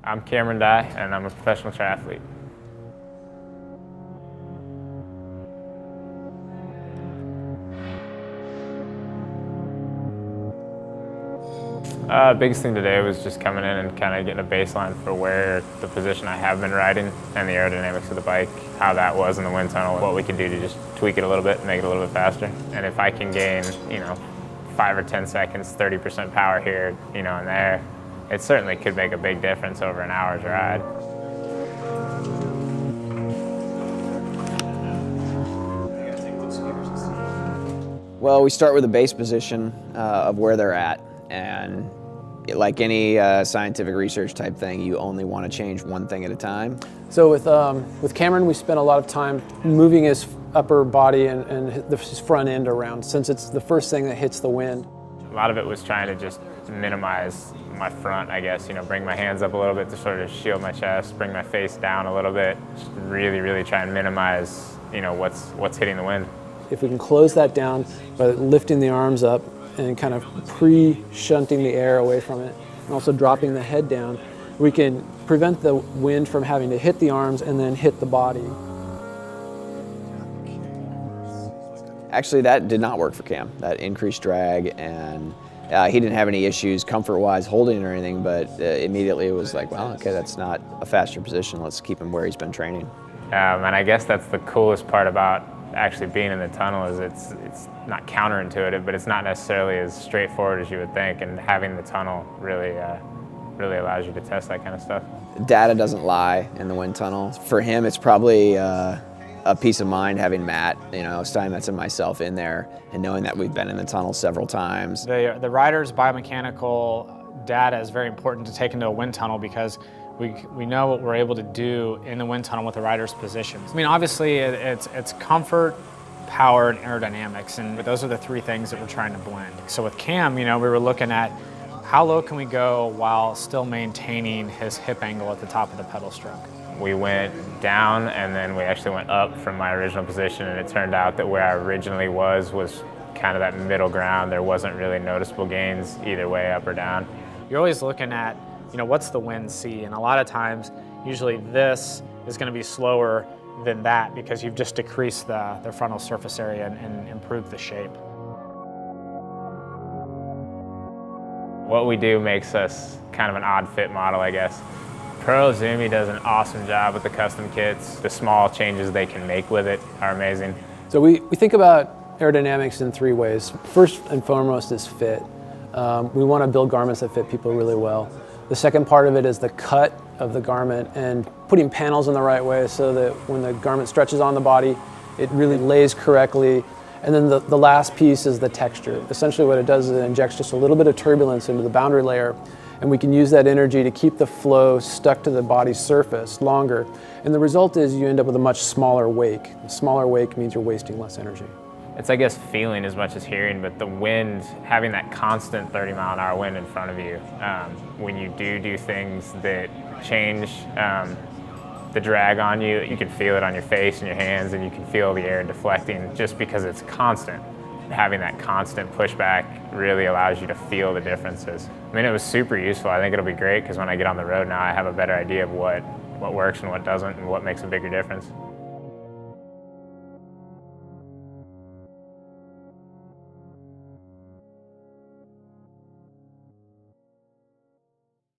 I'm Cameron Dye, and I'm a professional triathlete. Biggest thing today was just coming in and kind of getting a baseline for where the position I have been riding and the aerodynamics of the bike, how that was in the wind tunnel, what we could do to just tweak it a little bit and make it a little bit faster. And if I can gain, 5 or 10 seconds, 30% power here, and there, it certainly could make a big difference over an hour's ride. Well, we start with a base position of where they're at, and like any scientific research type thing, you only want to change one thing at a time. So with Cameron, we spent a lot of time moving his upper body and his front end around, since it's the first thing that hits the wind. A lot of it was trying to just minimize my front, I guess, bring my hands up a little bit to sort of shield my chest, bring my face down a little bit, just really try and minimize, what's hitting the wind. If we can close that down by lifting the arms up and kind of pre-shunting the air away from it, and also dropping the head down, we can prevent the wind from having to hit the arms and then hit the body. Actually, that did not work for Cam. That increased drag, and he didn't have any issues comfort-wise holding it or anything, but immediately it was like, well, okay, that's not a faster position. Let's keep him where he's been training. And I guess that's the coolest part about actually being in the tunnel is it's not counterintuitive, but it's not necessarily as straightforward as you would think, and having the tunnel really allows you to test that kind of stuff. Data doesn't lie in the wind tunnel. For him, it's probably a peace of mind having Matt, Steinmetz and myself in there, and knowing that we've been in the tunnel several times. The rider's biomechanical data is very important to take into a wind tunnel, because we know what we're able to do in the wind tunnel with the rider's positions. I mean, obviously it's comfort, power, and aerodynamics, and those are the three things that we're trying to blend. So with Cam, we were looking at how low can we go while still maintaining his hip angle at the top of the pedal stroke. We went down, and then we actually went up from my original position, and it turned out that where I originally was kind of that middle ground. There wasn't really noticeable gains either way, up or down. You're always looking at, what's the wind see? And a lot of times, usually this is going to be slower than that, because you've just decreased the frontal surface area and improved the shape. What we do makes us kind of an odd fit model, I guess. Pro Zumi does an awesome job with the custom kits. The small changes they can make with it are amazing. So we think about aerodynamics in three ways. First and foremost is fit. We want to build garments that fit people really well. The second part of it is the cut of the garment and putting panels in the right way so that when the garment stretches on the body, it really lays correctly. And then the last piece is the texture. Essentially what it does is it injects just a little bit of turbulence into the boundary layer, and we can use that energy to keep the flow stuck to the body's surface longer. And the result is you end up with a much smaller wake. A smaller wake means you're wasting less energy. It's, I guess, feeling as much as hearing, but the wind, having that constant 30-mile-an-hour wind in front of you, when you do things that change the drag on you, you can feel it on your face and your hands, and you can feel the air deflecting just because it's constant. Having that constant pushback really allows you to feel the differences. I mean, it was super useful. I think it'll be great, because when I get on the road now, I have a better idea of what works and what doesn't and what makes a bigger difference.